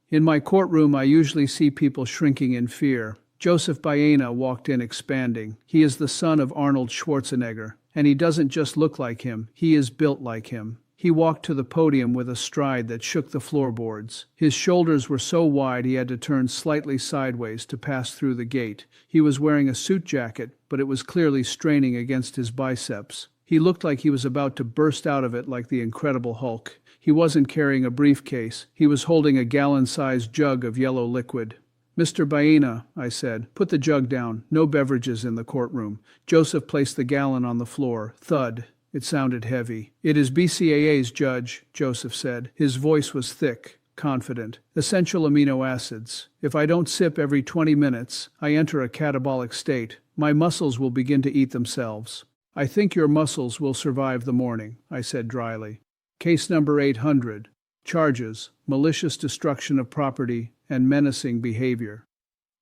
In my courtroom, I usually see people shrinking in fear. Joseph Baena walked in expanding. He is the son of Arnold Schwarzenegger, and he doesn't just look like him, he is built like him. He walked to the podium with a stride that shook the floorboards. His shoulders were so wide he had to turn slightly sideways to pass through the gate. He was wearing a suit jacket, but it was clearly straining against his biceps. He looked like he was about to burst out of it like the Incredible Hulk. He wasn't carrying a briefcase. He was holding a gallon-sized jug of yellow liquid. "Mr. Baena," I said, "put the jug down. No beverages in the courtroom." Joseph placed the gallon on the floor. Thud. It sounded heavy. "It is BCAAs, Judge," Joseph said. His voice was thick, confident. "Essential amino acids. If I don't sip every 20 minutes, I enter a catabolic state. My muscles will begin to eat themselves." "I think your muscles will survive the morning," I said dryly. Case number 800. Charges: malicious destruction of property and menacing behavior.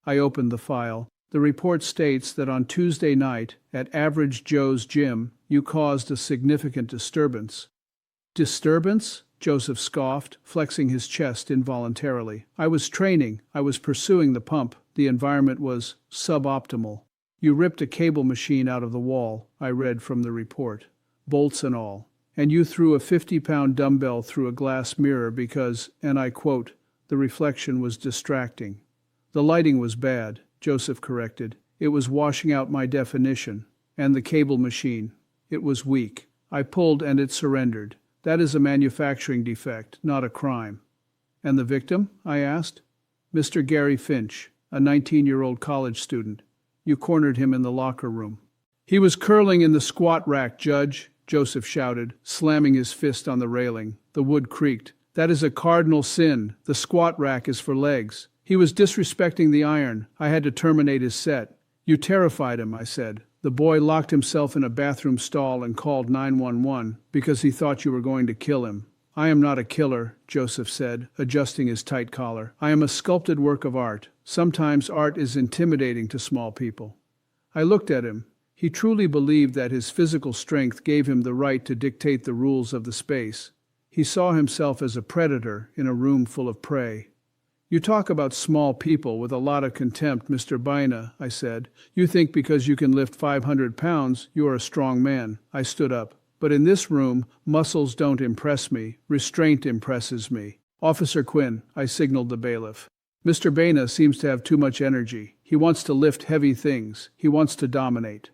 I opened the file. The report states that on Tuesday night, at Average Joe's gym, you caused a significant disturbance. "Disturbance?" Joseph scoffed, flexing his chest involuntarily. "I was training. I was pursuing the pump. The environment was suboptimal." "You ripped a cable machine out of the wall," I read from the report. "Bolts and all. And you threw a 50-pound dumbbell through a glass mirror because, and I quote, the reflection was distracting." "The lighting was bad," Joseph corrected. "It was washing out my definition. And the cable machine. It was weak. I pulled and it surrendered. That is a manufacturing defect, not a crime." "And the victim?" I asked. "Mr. Gary Finch, a 19-year-old college student. You cornered him in the locker room." "He was curling in the squat rack, Judge," Joseph shouted, slamming his fist on the railing. The wood creaked. "That is a cardinal sin. The squat rack is for legs. He was disrespecting the iron. I had to terminate his set." "You terrified him," I said. "The boy locked himself in a bathroom stall and called 911 because he thought you were going to kill him." "I am not a killer," Joseph said, adjusting his tight collar. "I am a sculpted work of art. Sometimes art is intimidating to small people." I looked at him. He truly believed that his physical strength gave him the right to dictate the rules of the space. He saw himself as a predator in a room full of prey. "You talk about small people with a lot of contempt, Mr. Baena," I said. "You think because you can lift 500 pounds, you are a strong man." I stood up. "But in this room, muscles don't impress me. Restraint impresses me." "Officer Quinn," I signaled the bailiff. "Mr. Baena seems to have too much energy. He wants to lift heavy things. He wants to dominate."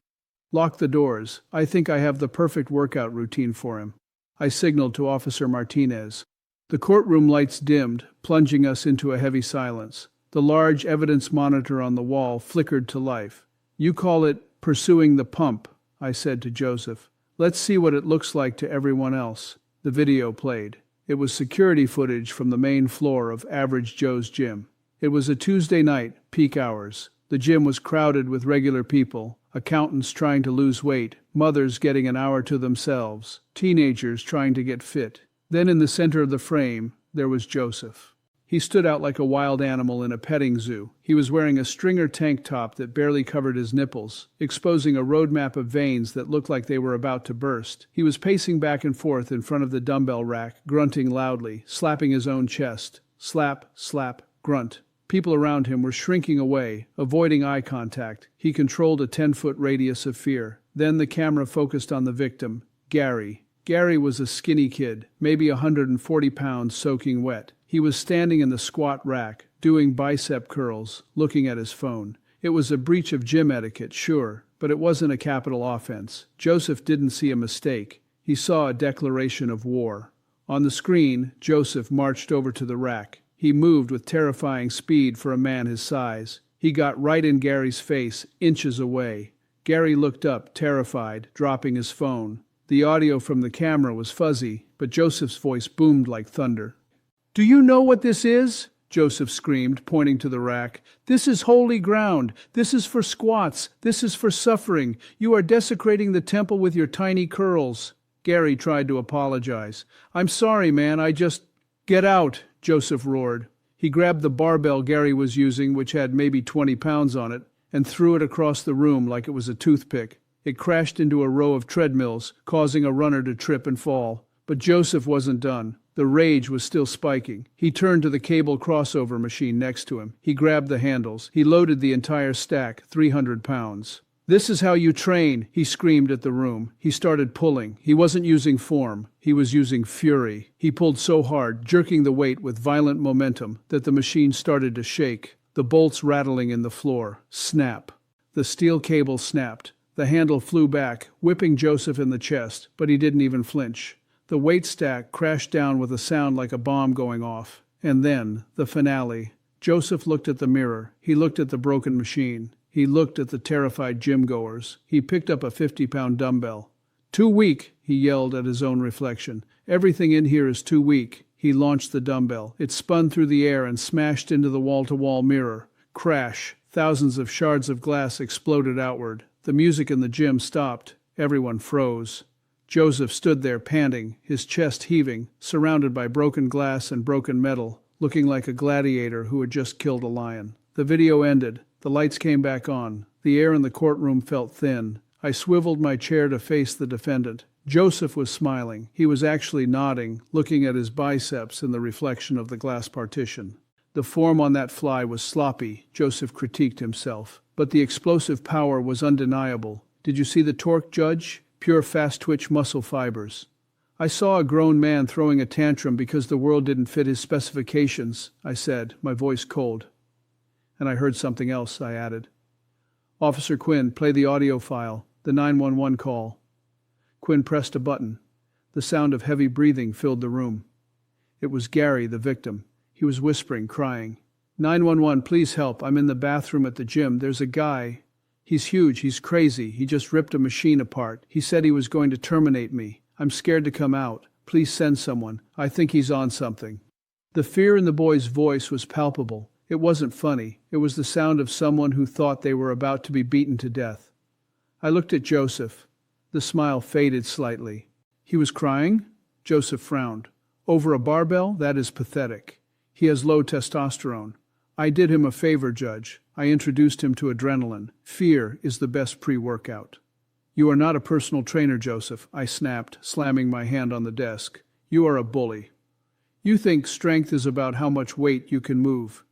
"Lock the doors. I think I have the perfect workout routine for him." I signaled to Officer Martinez. The courtroom lights dimmed, plunging us into a heavy silence. The large evidence monitor on the wall flickered to life. "You call it pursuing the pump," I said to Joseph. "Let's see what it looks like to everyone else." The video played. It was security footage from the main floor of Average Joe's gym. It was a Tuesday night, peak hours. The gym was crowded with regular people, accountants trying to lose weight, mothers getting an hour to themselves, teenagers trying to get fit. Then in the center of the frame, there was Joseph. He stood out like a wild animal in a petting zoo. He was wearing a stringer tank top that barely covered his nipples, exposing a roadmap of veins that looked like they were about to burst. He was pacing back and forth in front of the dumbbell rack, grunting loudly, slapping his own chest. Slap, slap, grunt. People around him were shrinking away, avoiding eye contact. He controlled a 10-foot radius of fear. Then the camera focused on the victim, Gary. Gary was a skinny kid, maybe 140 pounds soaking wet. He was standing in the squat rack, doing bicep curls, looking at his phone. It was a breach of gym etiquette, sure, but it wasn't a capital offense. Joseph didn't see a mistake. He saw a declaration of war. On the screen, Joseph marched over to the rack. He moved with terrifying speed for a man his size. He got right in Gary's face, inches away. Gary looked up, terrified, dropping his phone. The audio from the camera was fuzzy, but Joseph's voice boomed like thunder. "Do you know what this is?" Joseph screamed, pointing to the rack. "This is holy ground. This is for squats. This is for suffering. You are desecrating the temple with your tiny curls." Gary tried to apologize. "I'm sorry, man, I just—" "Get out," Joseph roared. He grabbed the barbell Gary was using, which had maybe 20 pounds on it, and threw it across the room like it was a toothpick. It crashed into a row of treadmills, causing a runner to trip and fall. But Joseph wasn't done. The rage was still spiking. He turned to the cable crossover machine next to him. He grabbed the handles. He loaded the entire stack, 300 pounds. "This is how you train," he screamed at the room. He started pulling. He wasn't using form. He was using fury. He pulled so hard, jerking the weight with violent momentum, that the machine started to shake, the bolts rattling in the floor. Snap. The steel cable snapped. The handle flew back, whipping Joseph in the chest, but he didn't even flinch. The weight stack crashed down with a sound like a bomb going off. And then, the finale. Joseph looked at the mirror. He looked at the broken machine. He looked at the terrified gym-goers. He picked up a 50-pound dumbbell. "Too weak," he yelled at his own reflection. "Everything in here is too weak." He launched the dumbbell. It spun through the air and smashed into the wall-to-wall mirror. Crash. Thousands of shards of glass exploded outward. The music in the gym stopped. Everyone froze. Joseph stood there panting, his chest heaving, surrounded by broken glass and broken metal, looking like a gladiator who had just killed a lion. The video ended. The lights came back on. The air in the courtroom felt thin. I swiveled my chair to face the defendant. Joseph was smiling. He was actually nodding, looking at his biceps in the reflection of the glass partition. The form on that fly was sloppy, Joseph critiqued himself. But the explosive power was undeniable. "Did you see the torque, Judge? Pure fast-twitch muscle fibers." "I saw a grown man throwing a tantrum because the world didn't fit his specifications," I said, my voice cold. "And I heard something else," I added. "Officer Quinn, play the audio file, the 911 call." Quinn pressed a button. The sound of heavy breathing filled the room. It was Gary, the victim. He was whispering, crying. 911, please help. I'm in the bathroom at the gym. There's a guy. He's huge. He's crazy. He just ripped a machine apart. He said he was going to terminate me. I'm scared to come out. Please send someone. I think he's on something." The fear in the boy's voice was palpable. It wasn't funny. It was the sound of someone who thought they were about to be beaten to death. I looked at Joseph. The smile faded slightly. "He was crying?" Joseph frowned. "Over a barbell? That is pathetic. He has low testosterone. I did him a favor, Judge. I introduced him to adrenaline. Fear is the best pre-workout." "You are not a personal trainer, Joseph," I snapped, slamming my hand on the desk. "You are a bully. You think strength is about how much weight you can move.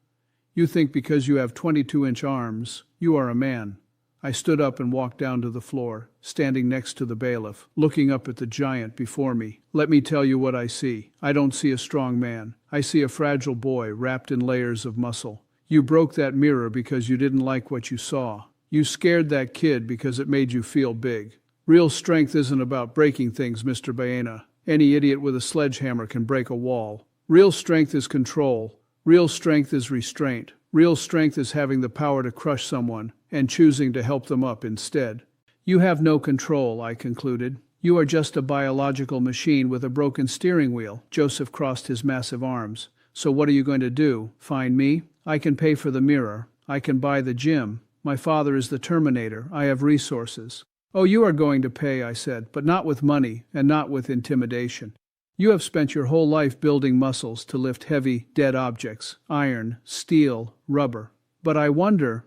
You think because you have 22-inch arms, you are a man." I stood up and walked down to the floor, standing next to the bailiff, looking up at the giant before me. "Let me tell you what I see. I don't see a strong man. I see a fragile boy wrapped in layers of muscle. You broke that mirror because you didn't like what you saw. You scared that kid because it made you feel big. Real strength isn't about breaking things, Mr. Baena. Any idiot with a sledgehammer can break a wall. Real strength is control. Real strength is restraint. Real strength is having the power to crush someone and choosing to help them up instead. You have no control," I concluded. "You are just a biological machine with a broken steering wheel." Joseph crossed his massive arms. "So what are you going to do? Find me? I can pay for the mirror. I can buy the gym. My father is the Terminator. I have resources." "Oh, you are going to pay," I said, "but not with money and not with intimidation. You have spent your whole life building muscles to lift heavy, dead objects, iron, steel, rubber. But I wonder,"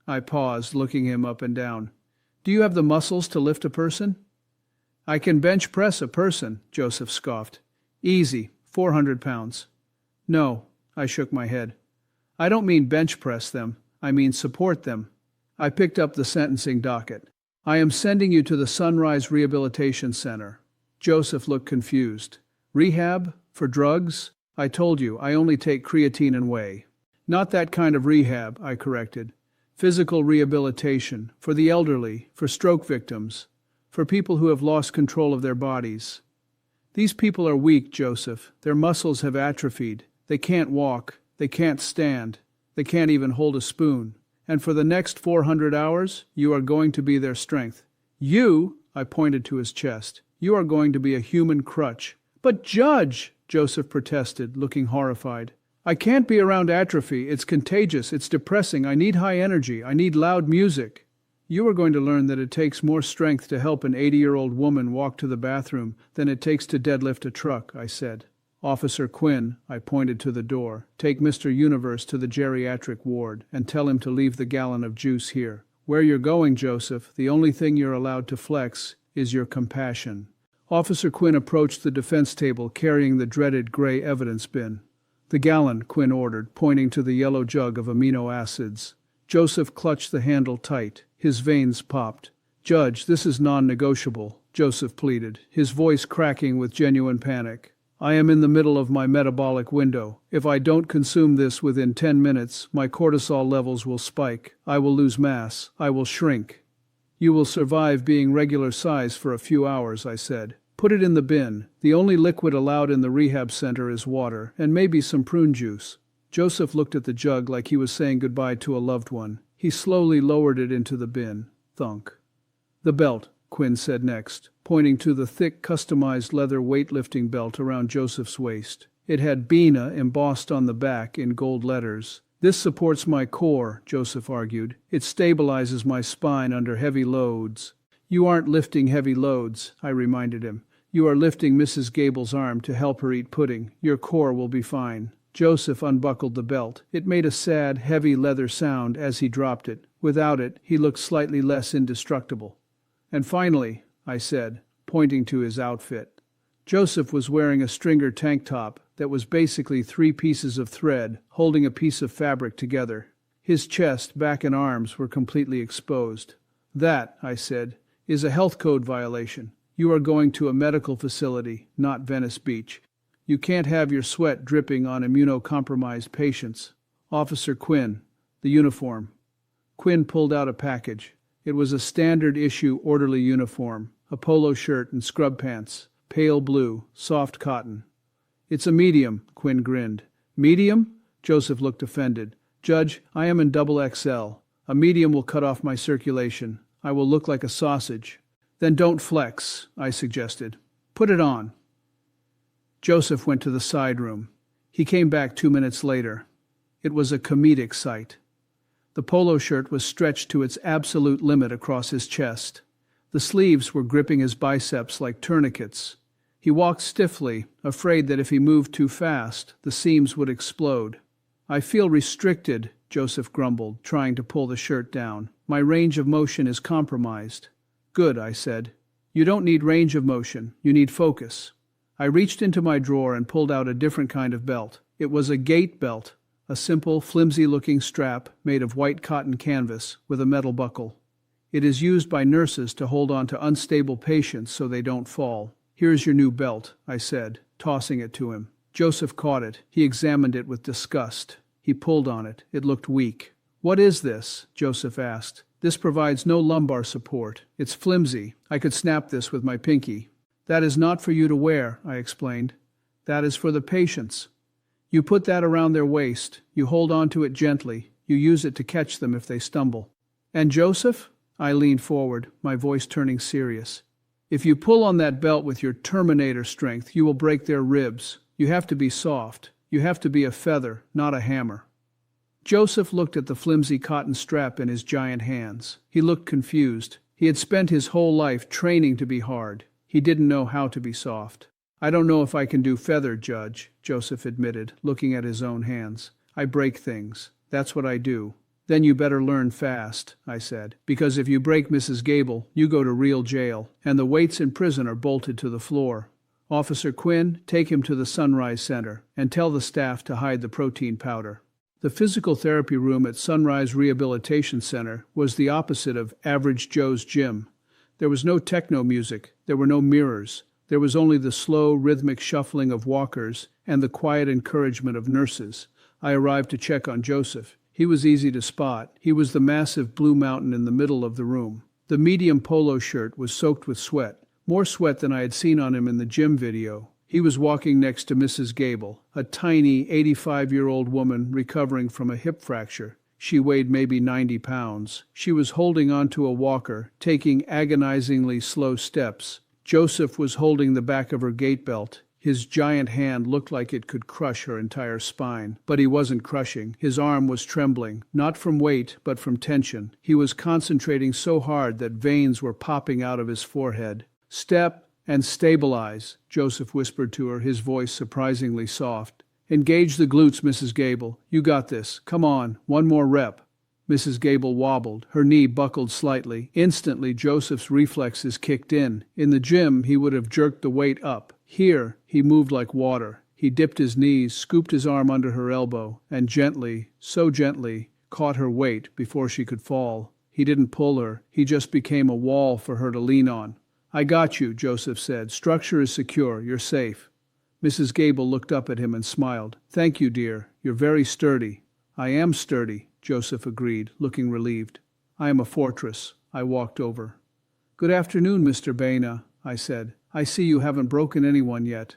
I paused, looking him up and down, "do you have the muscles to lift a person?" "I can bench press a person," Joseph scoffed. "Easy, 400 pounds. "No," I shook my head. "I don't mean bench press them. I mean support them." I picked up the sentencing docket. "I am sending you to the Sunrise Rehabilitation Center." Joseph looked confused. "Rehab? For drugs? I told you, I only take creatine and whey." "Not that kind of rehab," I corrected. "Physical rehabilitation, for the elderly, for stroke victims, for people who have lost control of their bodies. These people are weak, Joseph. Their muscles have atrophied. They can't walk. They can't stand. They can't even hold a spoon. And for the next 400 hours, you are going to be their strength. You," I pointed to his chest, "you are going to be a human crutch." "But Judge," Joseph protested, looking horrified. "I can't be around atrophy. It's contagious. It's depressing. I need high energy. I need loud music." "You are going to learn that it takes more strength to help an 80-year-old woman walk to the bathroom than it takes to deadlift a truck," I said. "Officer Quinn," I pointed to the door, "take Mr. Universe to the geriatric ward and tell him to leave the gallon of juice here. Where you're going, Joseph, the only thing you're allowed to flex is your compassion." Officer Quinn approached the defense table carrying the dreaded gray evidence bin. "The gallon," Quinn ordered, pointing to the yellow jug of amino acids. Joseph clutched the handle tight. His veins popped. "Judge, this is non-negotiable," Joseph pleaded, his voice cracking with genuine panic. "I am in the middle of my metabolic window. If I don't consume this within 10 minutes, my cortisol levels will spike. I will lose mass. I will shrink." "You will survive being regular size for a few hours," I said. "Put it in the bin. The only liquid allowed in the rehab center is water, and maybe some prune juice." Joseph looked at the jug like he was saying goodbye to a loved one. He slowly lowered it into the bin. Thunk. "The belt," Quinn said next, pointing to the thick, customized leather weightlifting belt around Joseph's waist. It had Baena embossed on the back in gold letters. "This supports my core," Joseph argued. "It stabilizes my spine under heavy loads." "You aren't lifting heavy loads," I reminded him. "You are lifting Mrs. Gable's arm to help her eat pudding. Your core will be fine." Joseph unbuckled the belt. It made a sad, heavy leather sound as he dropped it. Without it, he looked slightly less indestructible. "And finally," I said, pointing to his outfit. Joseph was wearing a stringer tank top that was basically 3 pieces of thread holding a piece of fabric together. His chest, back, and arms were completely exposed. "That," I said, "is a health code violation. You are going to a medical facility, not Venice Beach. You can't have your sweat dripping on immunocompromised patients." "Officer Quinn, the uniform." Quinn pulled out a package. It was a standard-issue orderly uniform, a polo shirt and scrub pants, pale blue, soft cotton. "It's a medium," Quinn grinned. "Medium?" Joseph looked offended. "Judge, I am in XXL. A medium will cut off my circulation. I will look like a sausage." "Then don't flex," I suggested. "Put it on." Joseph went to the side room. He came back 2 minutes later. It was a comedic sight. The polo shirt was stretched to its absolute limit across his chest. The sleeves were gripping his biceps like tourniquets. He walked stiffly, afraid that if he moved too fast, the seams would explode. "I feel restricted," Joseph grumbled, trying to pull the shirt down. "My range of motion is compromised." "Good," I said. "You don't need range of motion. You need focus." I reached into my drawer and pulled out a different kind of belt. It was a gait belt, a simple, flimsy-looking strap made of white cotton canvas with a metal buckle. It is used by nurses to hold on to unstable patients so they don't fall. "Here's your new belt," I said, tossing it to him. Joseph caught it. He examined it with disgust. He pulled on it. It looked weak. "What is this?" Joseph asked. "This provides no lumbar support. It's flimsy. I could snap this with my pinky." "That is not for you to wear," I explained. "That is for the patients. You put that around their waist. You hold on to it gently. You use it to catch them if they stumble." "And Joseph?" I leaned forward, my voice turning serious. "If you pull on that belt with your Terminator strength, you will break their ribs. You have to be soft. You have to be a feather, not a hammer." Joseph looked at the flimsy cotton strap in his giant hands. He looked confused. He had spent his whole life training to be hard. He didn't know how to be soft. "I don't know if I can do feather, Judge," Joseph admitted, looking at his own hands. "I break things. That's what I do." "Then you better learn fast," I said, "because if you break Mrs. Gable, you go to real jail, and the weights in prison are bolted to the floor. Officer Quinn, take him to the Sunrise Center, and tell the staff to hide the protein powder." The physical therapy room at Sunrise Rehabilitation Center was the opposite of Average Joe's gym. There was no techno music, there were no mirrors. There was only the slow, rhythmic shuffling of walkers and the quiet encouragement of nurses. I arrived to check on Joseph. He was easy to spot. He was the massive blue mountain in the middle of the room. The medium polo shirt was soaked with sweat, more sweat than I had seen on him in the gym video. He was walking next to Mrs. Gable, a tiny 85-year-old woman recovering from a hip fracture. She weighed maybe 90 pounds. She was holding onto a walker, taking agonizingly slow steps. Joseph was holding the back of her gait belt. His giant hand looked like it could crush her entire spine. But he wasn't crushing. His arm was trembling, not from weight, but from tension. He was concentrating so hard that veins were popping out of his forehead. "Step and stabilize," Joseph whispered to her, his voice surprisingly soft. "Engage the glutes, Mrs. Gable. You got this. Come on, one more rep." Mrs. Gable wobbled, her knee buckled slightly. Instantly, Joseph's reflexes kicked in. In the gym, he would have jerked the weight up. Here, he moved like water. He dipped his knees, scooped his arm under her elbow, and gently, so gently, caught her weight before she could fall. He didn't pull her, he just became a wall for her to lean on. "I got you," Joseph said. "Structure is secure, you're safe." Mrs. Gable looked up at him and smiled. "Thank you, dear. You're very sturdy." "I am sturdy," Joseph agreed, looking relieved. "I am a fortress." I walked over. "Good afternoon, Mr. Baena," I said. "I see you haven't broken anyone yet."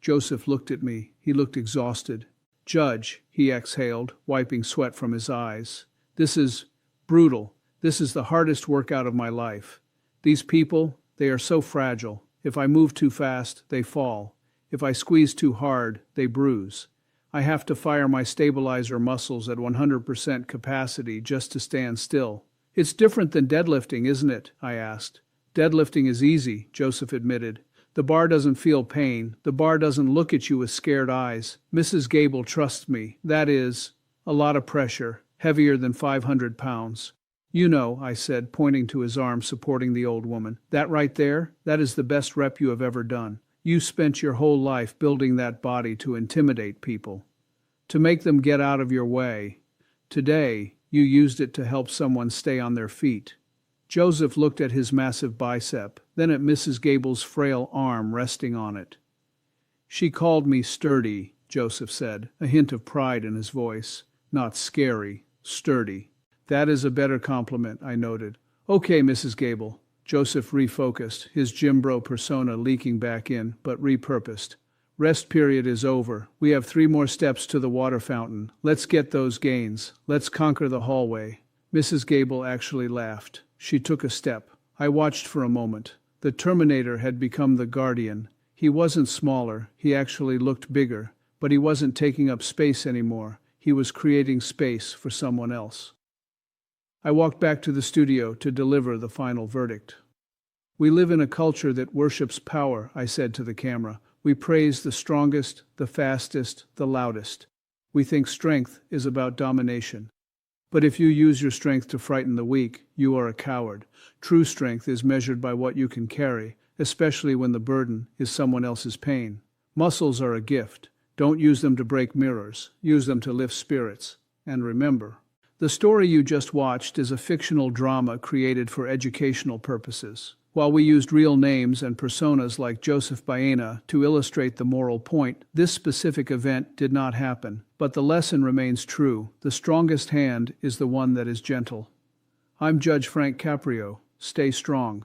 Joseph looked at me. He looked exhausted. "Judge," he exhaled, wiping sweat from his eyes. "This is brutal. This is the hardest workout of my life. These people, they are so fragile. If I move too fast, they fall. If I squeeze too hard, they bruise. I have to fire my stabilizer muscles at 100% capacity just to stand still." "It's different than deadlifting, isn't it?" I asked. "Deadlifting is easy," Joseph admitted. "The bar doesn't feel pain. The bar doesn't look at you with scared eyes. Mrs. Gable trusts me. That is, a lot of pressure, heavier than 500 pounds. "You know," I said, pointing to his arm supporting the old woman. "That right there, that is the best rep you have ever done. You spent your whole life building that body to intimidate people, to make them get out of your way. Today, you used it to help someone stay on their feet." Joseph looked at his massive bicep, then at Mrs. Gable's frail arm resting on it. "She called me sturdy," Joseph said, a hint of pride in his voice. "Not scary, sturdy." "That is a better compliment," I noted. "Okay, Mrs. Gable." Joseph refocused, his gym bro persona leaking back in, but repurposed. "Rest period is over. We have 3 more steps to the water fountain. Let's get those gains. Let's conquer the hallway." Mrs. Gable actually laughed. She took a step. I watched for a moment. The Terminator had become the Guardian. He wasn't smaller, he actually looked bigger, but he wasn't taking up space anymore. He was creating space for someone else. I walked back to the studio to deliver the final verdict. "We live in a culture that worships power," I said to the camera. "We praise the strongest, the fastest, the loudest. We think strength is about domination. But if you use your strength to frighten the weak, you are a coward. True strength is measured by what you can carry, especially when the burden is someone else's pain. Muscles are a gift. Don't use them to break mirrors. Use them to lift spirits. And remember, the story you just watched is a fictional drama created for educational purposes. While we used real names and personas like Joseph Baena to illustrate the moral point, this specific event did not happen. But the lesson remains true. The strongest hand is the one that is gentle. I'm Judge Frank Caprio. Stay strong.